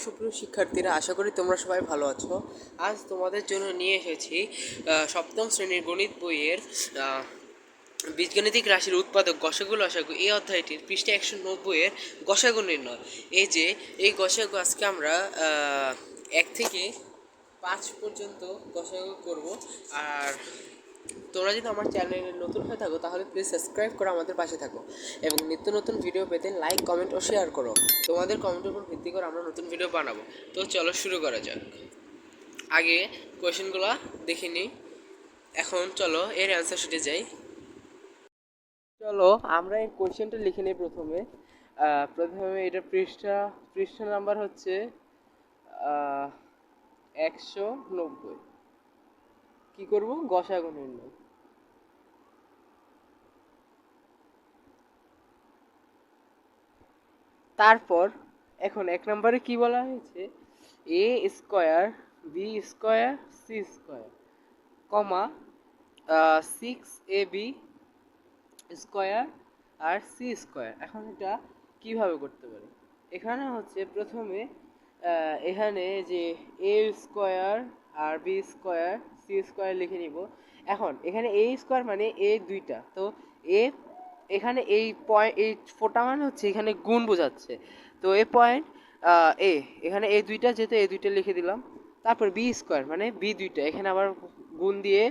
সুপ্রিয় শিক্ষার্থীরা, আশা করি তোমরা সবাই ভালো আছো। আজ তোমাদের জন্য নিয়ে এসেছি সপ্তম শ্রেণীর গণিত বইয়ের বীজগণিতিক রাশির উৎপাদক গসাগু লসাগু এই অধ্যায়টির পৃষ্ঠা 190 এর গসাগু নির্ণয়। এই গসাগু আজকে আমরা 1 থেকে 5 পর্যন্ত গসাগু করব। আর তোমরা যদি আমার চ্যানেলে নতুন হয়ে থাকো তাহলে প্লিজ সাবস্ক্রাইব করে আমাদের পাশে থাকো এবং নিত্য নতুন ভিডিও পেতে লাইক, কমেন্ট ও শেয়ার করো। তোমাদের কমেন্টের উপর ভিত্তি করে আমরা নতুন ভিডিও বানাবো। তো চলো শুরু করা যাক। আগে কোয়েশ্চেনগুলো দেখে নিই, এখন চলো এর অ্যান্সার শিটে যাই। চলো আমরা এই কোয়েশ্চেনটা লিখে নিই। প্রথমে এটা পৃষ্ঠা নাম্বার হচ্ছে 190। কি করব? গসাগু নির্ণয়। তারপর এখন 1 নম্বরে কি বলা হয়েছে, A square B square C square comma 6ab square আর সি স্কোয়ার। এখন এটা কিভাবে করতে পারি? এখানে হচ্ছে প্রথমে এখানে যে এ স্কোয়ার আর বি স্কোয়ার সি স্কোয়ার লিখে নিব। এখন এখানে এ স্কোয়ার মানে এ দুইটা, তো এ এখানে এই ফোটা মানে হচ্ছে এখানে গুণ বোঝাচ্ছে, তো এ পয়েন্ট এ এখানে এ দুইটা, যেহেতু এ দুইটা লিখে দিলাম। তারপর বি স্কোয়ার মানে বি দুইটা, এখানে আবার গুণ দিয়ে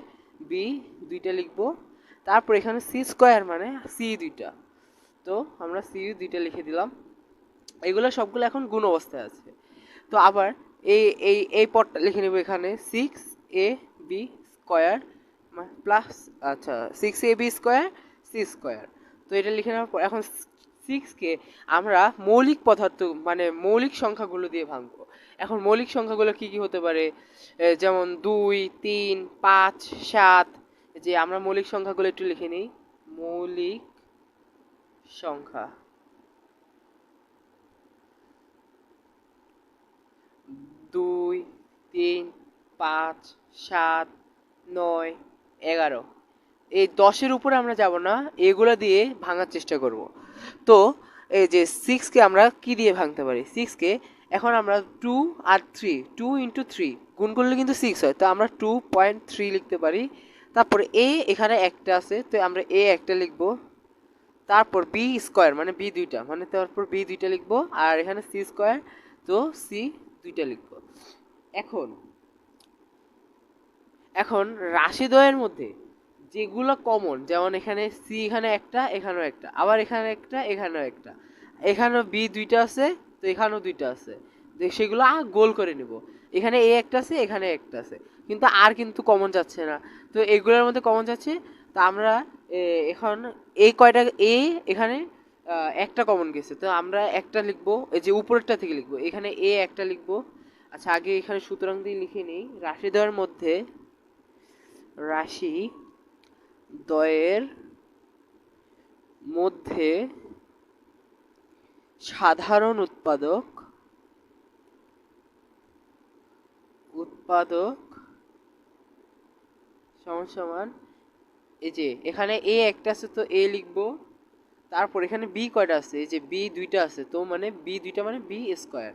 বি দুইটা লিখবো। তারপর এখানে সি স্কোয়ার মানে সি দুইটা, তো আমরা সি দুইটা লিখে দিলাম। এগুলো সবগুলো এখন গুণ অবস্থায় আছে। তো আবার এই এই এই পদটা লিখে নেব, এখানে 6ab square plus 6ab square C square. তো এটা লিখে নেওয়ার পর এখন 6কে আমরা মৌলিক পদার্থ মানে মৌলিক সংখ্যাগুলো দিয়ে ভাঙবো। এখন মৌলিক সংখ্যাগুলো কি কি হতে পারে? যেমন 2, 3, 5, 7। যে আমরা মৌলিক সংখ্যাগুলো একটু লিখে নিই। মৌলিক সংখ্যা 2, 3, 5, 7, 9, 11। এই 10-এর উপরে আমরা যাব না, এগুলো দিয়ে ভাঙার চেষ্টা করব। তো এই যে 6কে আমরা কি দিয়ে ভাঙতে পারি? 6কে এখন আমরা 2 আর 3, 2 ইন্টু 3 গুণ করলে কিন্তু 6 হয়, তো আমরা 2.3 লিখতে পারি। তারপরে এ এখানে একটা আছে, তো আমরা এ একটা লিখব। তারপর বি স্কোয়ার মানে বি দুইটা, মানে তারপর বি দুইটা লিখবো। আর এখানে সি স্কোয়ার, তো সি দুইটা লিখবো। এখন এখন রাশিদ্বয়ের মধ্যে যেগুলো কমন, যেমন এখানে সি এখানে একটা, এখানেও একটা, আবার এখানে একটা, এখানেও একটা, এখানেও বি দুইটা আছে, তো এখানেও দুইটা আছে, সেগুলো গোল করে নিব। এখানে এ একটা আছে, এখানে একটা আছে, কিন্তু আর কিন্তু কমন যাচ্ছে না, তো এগুলোর মধ্যে কমন যাচ্ছে। তো আমরা এখন এই কয়টা এ এখানে একটা কমন গেছে, তো আমরা একটা লিখবো, এই যে উপরেরটা থেকে লিখবো, এখানে এ একটা লিখবো। আচ্ছা, আগে এখানে সুতরাং দিয়ে লিখে নেই। রাশিদ্বয়ের মধ্যে রাশি দ্বয়ের মধ্যে সাধারণ উৎপাদক সমান সমান, এই যে এখানে এ একটা আছে, তো এ লিখবো। তারপর এখানে বি কয়টা আছে? এই যে বি দুইটা আছে, তো মানে বি দুইটা মানে বি স্কোয়ার।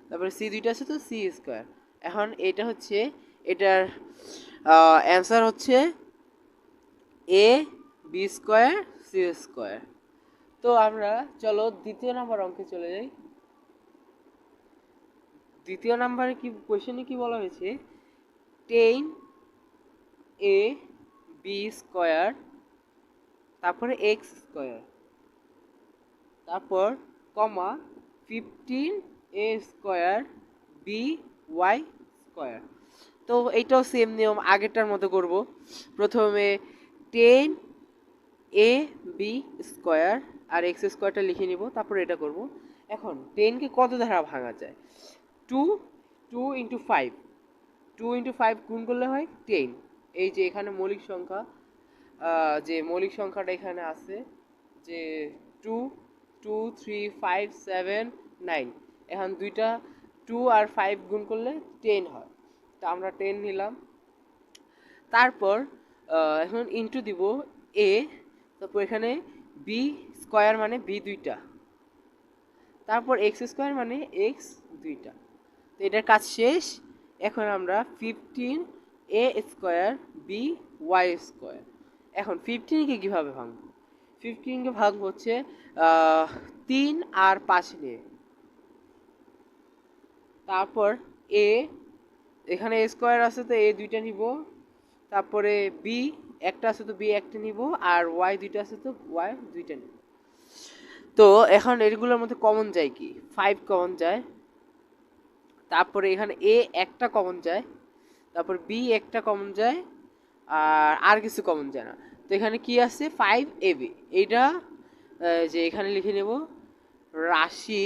তারপরে সি দুইটা আছে, তো সি স্কোয়ার। এখন এটা হচ্ছে এটার অ্যান্সার হচ্ছে A B square C square. তো আমরা চলো দ্বিতীয় নাম্বার অঙ্কে চলে যাই। দ্বিতীয় নাম্বারে কি কোশ্চেনে কি বলা হয়েছে? 10ab স্কোয়ার, তারপরে এক্স স্কোয়ার, তারপর comma 15a square B Y square. তো এইটাও সেম নিয়ম, আগেরটার মতো করব। প্রথমে 10ab স্কোয়ার আর এক্স স্কোয়ারটা লিখে নিব, তারপর এটা করব। এখন 10কে কত দ্বারা ভাঙা যায়? 2 ইন্টু 5, 2 ইন্টু 5 গুণ করলে হয় 10। এই যে এখানে মৌলিক সংখ্যা, যে মৌলিক সংখ্যাটা এখানে আছে, যে 2, 2, 3, 5, 7, 9। এখন দুইটা 2 আর 5 গুণ করলে 10 হয়, তো আমরা 10 নিলাম। তারপর এখন ইন্টু দিব এ, তারপর এখানে বি স্কোয়ার মানে বি দুইটা, তারপর এক্স স্কোয়ার মানে এক্স দুইটা। তো এটার কাজ শেষ। এখন আমরা 15a² by² এখন 15কে কিভাবে ভাঙবো? 15কে ভাঙবো হচ্ছে 3 আর 5 নিয়ে। তারপর এ, এখানে a স্কোয়ার আছে তো a দুইটা নিব, তারপরে বি একটা আছে তো বি একটা নিব, আর ওয়াই দুইটা আছে তো ওয়াই দুইটা নিব। তো এখন এগুলোর মধ্যে কমন যায় কি? 5 কমন যায়, তারপরে এখানে এ একটা কমন যায়, তারপর বি একটা কমন যায়, আর কিছু কমন যায় না। তো এখানে কি আছে? 5ab। এইটা যে এখানে লিখে নেব, রাশি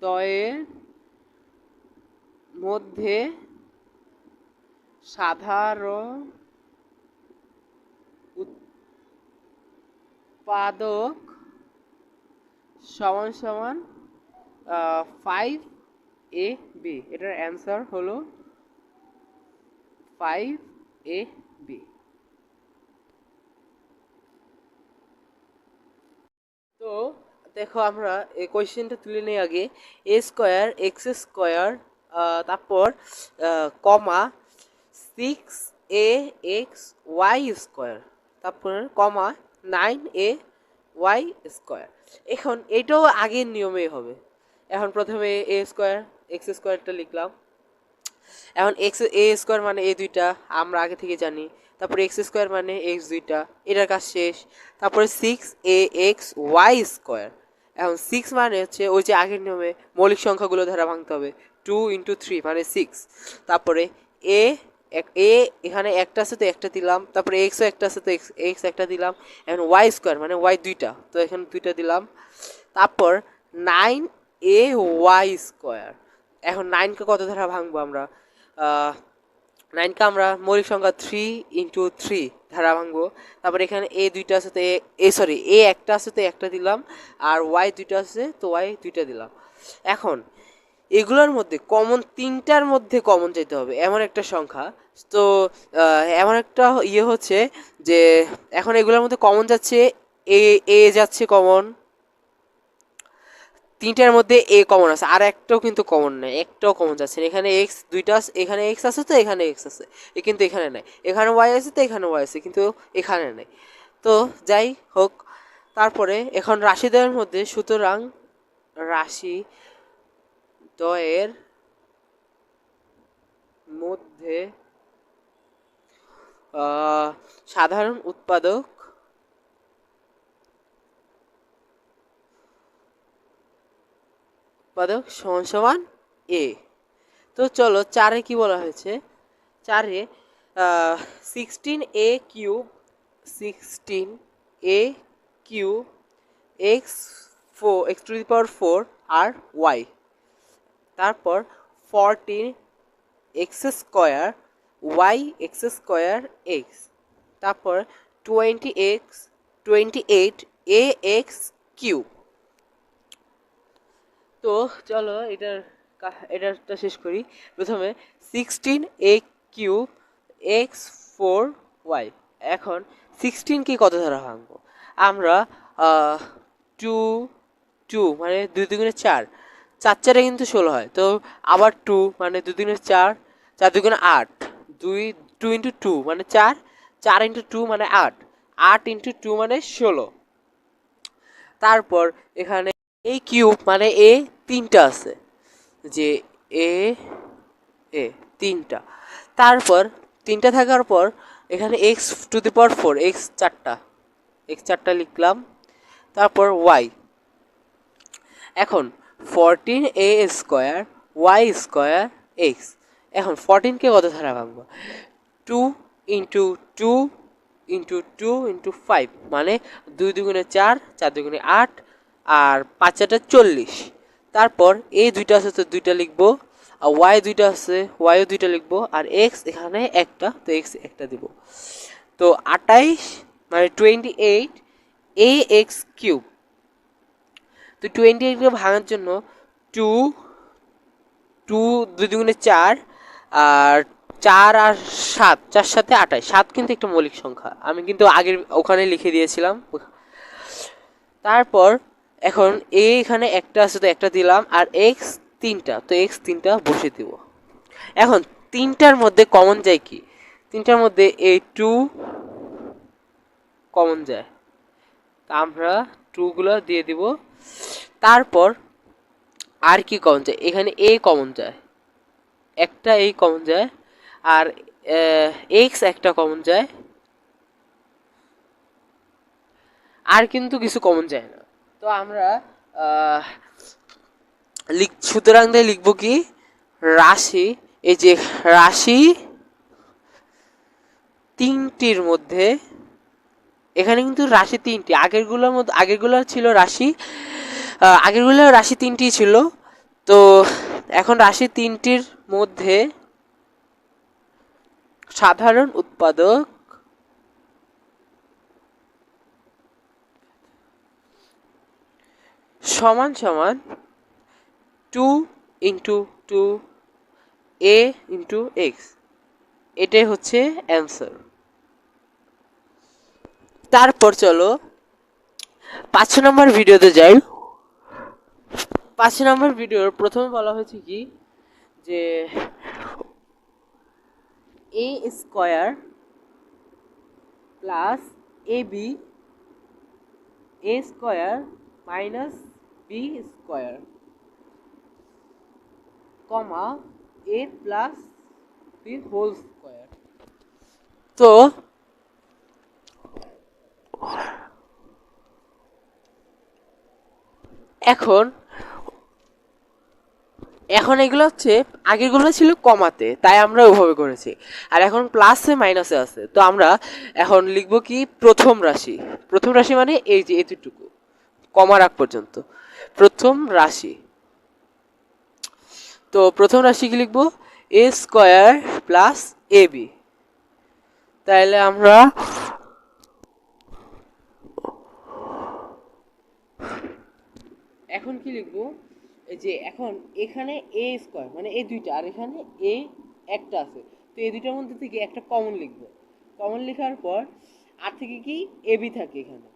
দ্বয়ের মধ্যে সাধারণ উৎপাদক সমান সমান 5ab। এটার অ্যান্সার হলো 5ab। তো দেখো আমরা এই কোয়েশ্চেনটা তুলে নেই আগে। a² x², তারপর কমা 6ax y², তারপর কমা 9ay²। এখন এটাও আগের নিয়মেই হবে। এখন প্রথমে a²x²টা লিখলাম। এখন a² মানে a দুইটা, আমরা আগে থেকে জানি। তারপরে x² মানে x দুইটা, এটার কাজ শেষ। তারপরে 6ax y²। এখন 6 মানে হচ্ছে ওই যে আগের নিয়মে মৌলিক সংখ্যাগুলো দ্বারা ভাঙতে হবে, 2 × 3 মানে 6। তারপরে এ এখানে একটা আছে তো একটা দিলাম, তারপরে এক্সও একটা আছে তো এক্স একটা দিলাম। এখন y² মানে y দুইটা, তো এখানে দুইটা দিলাম। তারপর 9ay²। এখন 9কে কত দ্বারা ভাঙবো আমরা? 9কে আমরা মৌলিক সংখ্যা 3 × 3 ধারা ভাঙবো। তারপর এখানে এ দুইটা আছে তো এ একটা আছে তো একটা দিলাম, আর ওয়াই দুইটা আছে তো ওয়াই দুইটা দিলাম। এখন এগুলোর মধ্যে কমন, তিনটার মধ্যে কমন যেতে হবে এমন একটা সংখ্যা। তো এমন একটা ইয়ে হচ্ছে যে এখন এগুলোর মধ্যে কমন যাচ্ছে, এ যাচ্ছে কমন, তিনটার মধ্যে এ কমন আছে, আর একটাও কিন্তু কমন নাই, একটাও কমন যাচ্ছে না। এখানে এক্স দুইটা, এখানে এক্স আছে তো এখানে এক্স আছে, কিন্তু এখানে নাই। এখানে ওয়াই আছে তো এখানে ওয়াই আছে, কিন্তু এখানে নাই। তো যাই হোক, তারপরে এখন রাশিদ্বয়ের মধ্যে, সুতরাং রাশি দ্বয়ের মধ্যে সাধারণ উৎপাদক সমান সমান এ। তো চলো 4-এ কি বলা হয়েছে? 4-এ 16a³ 16a³ x4 আর y। তারপর 14x² y² x। তারপর 28ax³। তো চলো এটারটা শেষ করি। প্রথমে 16a³ x4y। এখন 16কে কত দ্বারা ভাঙবো আমরা? 2 মানে 2 দুগুণে 4, 4 4-এ কিন্তু 16 হয়। তো আবার 2 মানে 2 দুগুণে 4, 4 দুগুণে 8, 2 × 2 মানে 4, 4 × 2 মানে 8, 8 × 2 মানে 16। তারপর এখানে a³ মানে এ তিনটা আছে, যে এ তিনটা। তারপর তিনটা থাকার পর এখানে x⁴ x চারটা লিখলাম। তারপর y। এখন 14a² y² x। এখন 14কে কত ধারা ভাঙবো? 2 × 2 × 2 × 5 মানে 2 দুগুণে 4, 4 দুগুণে 8, আর 5 4-টা 40। তারপর এ দুইটা আছে তো দুইটা লিখবো, আর ওয়াই দুইটা আছে ওয়াইও দুইটা লিখবো, আর এক্স এখানে একটা তো এক্স একটা দিব। তো 28 মানে 28ax³। তো 28কে ভাঙার জন্য 2 2 দুগুণে 4, আর 4 আর 7, 4 7-এ 28। 7 কিন্তু একটা মৌলিক সংখ্যা, আমি কিন্তু আগের ওখানে লিখে দিয়েছিলাম। তারপর এখন এখানে একটা আছে তো একটা দিলাম, আর এক্স তিনটা, তো এক্স তিনটা বসে দিব। এখন তিনটার মধ্যে কমন যায় কি, তিনটার মধ্যে এই টু কমন যায়, আমরা টুগুলো দিয়ে দিব। তারপর আর কি কমন যায়, এখানে এ কমন যায়, একটা এই কমন যায়, আর এক্স একটা কমন যায়, আর কিন্তু কিছু কমন যায় না। তো আমরা সুতরাং দিয়ে লিখবো কি, রাশি, এই যে রাশি তিনটির মধ্যে, এখানে কিন্তু রাশি তিনটি, আগেরগুলোর মধ্যে আগেরগুলো ছিল রাশি, আগেরগুলো রাশি তিনটি ছিল, তো এখন রাশি তিনটির মধ্যে সাধারণ উৎপাদক সমান সমান টু ইন্টু টু এ ইন্টু এক্স, এটাই হচ্ছে অ্যান্সার। তারপর চলো 5 নম্বর ভিডিওতে যাই। 5 নম্বর ভিডিওর প্রথমে বলা হয়েছে কি, যে এ square plus A B, A square minus B square, comma A plus B whole square. তো এখন এখন এগুলো হচ্ছে, আগেরগুলো ছিল কমাতে, তাই আমরা ওইভাবে করেছি, আর এখন প্লাসে মাইনাসে আছে, তো আমরা এখন লিখবো কি প্রথম রাশি। প্রথম রাশি মানে এই যে এতটুকু কমার আগ পর্যন্ত প্রথম রাশি। তো প্রথম রাশি কি লিখবো, এ স্কোয়ার প্লাস এ বি, তাহলে আমরা এখন কি লিখবো, এই যে এখন এখানে এ স্কোয়ার মানে এই দুইটা, আর এখানে এ একটা আছে, তো এই দুইটার মধ্যে থেকে একটা কমন লিখবো। কমন লেখার পর আর থেকে কি এ বি থাকে এখানে,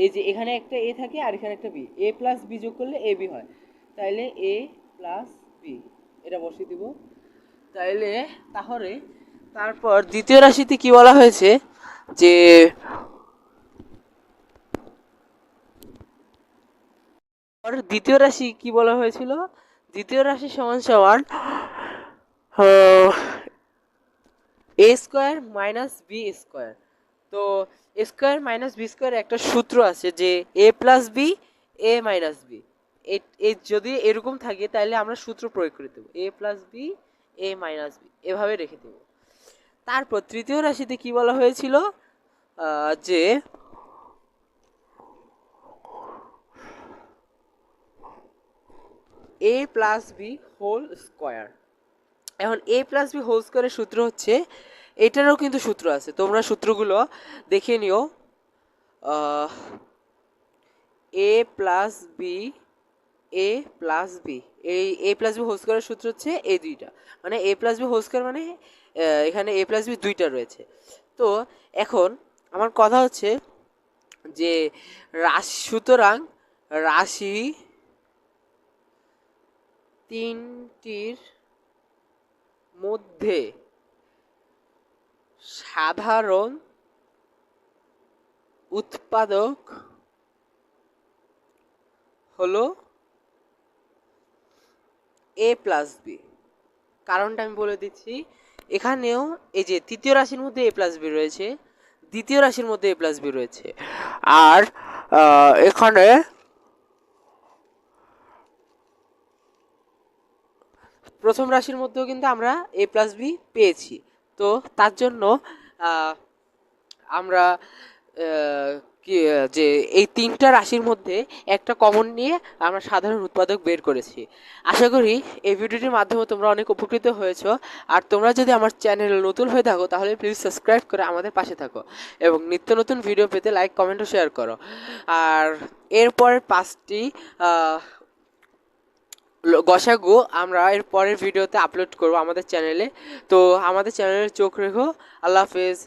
এই যে এখানে একটা এ থাকে আর এখানে একটা বি, এ প্লাস বি যোগ করলে এ বি হয়, তাইলে এ প্লাস বি এটা বসিয়ে দিব। তাইলে তাহলে তারপর দ্বিতীয় রাশিতে কি বলা হয়েছে, যে দ্বিতীয় রাশি কি বলা হয়েছিল, দ্বিতীয় রাশি সমান সমান এ স্কোয়ার মাইনাস বি স্কোয়ার। তো এ স্কোয়ার মাইনাস বি স্কোয়ার একটা সূত্র আছে, যে এ plus B A minus B, যদি এরকম থাকে তাহলে আমরা সূত্র প্রয়োগ করে দেবো, এ plus B A minus B এভাবে রেখে দেবো। তারপর তৃতীয় রাশিতে কি বলা হয়েছিল, যে এ প্লাস বি হোল স্কোয়ার। এখন এ প্লাস বি হোল স্কোয়ারের সূত্র হচ্ছে, এটারও কিন্তু সূত্র আছে, তোমরা সূত্রগুলো দেখে নিও। এ plus B A plus B, এই এ প্লাস বি হোল স্কোয়ারের সূত্র হচ্ছে এই দুইটা, মানে এ প্লাস বি হোল স্কোয়ার মানে এখানে এ প্লাস বি দুইটা রয়েছে। তো এখন আমার কথা হচ্ছে যে রাশি, সুতরাং রাশি তিনটির মধ্যে সাধারণ উৎপাদক হলো এ প্লাস বি। কারণটা আমি বলে দিচ্ছি, এখানেও এই যে তৃতীয় রাশির মধ্যে এ প্লাস বি রয়েছে, দ্বিতীয় রাশির মধ্যে এ প্লাস বি রয়েছে, আর এখানে প্রথম রাশির মধ্যেও কিন্তু আমরা এ প্লাস বি পেয়েছি। তো তার জন্য আমরা কি, যে এই তিনটা রাশির মধ্যে একটা কমন নিয়ে আমরা সাধারণ উৎপাদক বের করেছি। আশা করি এই ভিডিওটির মাধ্যমে তোমরা অনেক উপকৃত হয়েছো। আর তোমরা যদি আমার চ্যানেল নতুন হয়ে থাকো তাহলে প্লিজ সাবস্ক্রাইব করে আমাদের পাশে থাকো, এবং নিত্য নতুন ভিডিও পেতে লাইক কমেন্ট ও শেয়ার করো। আর এরপরের 5টি গসাগু আমরা এর পরের ভিডিওতে আপলোড করব আমাদের চ্যানেলে। তো আমাদের চ্যানেলে চোখ রেখো। আল্লাহ হাফেজ।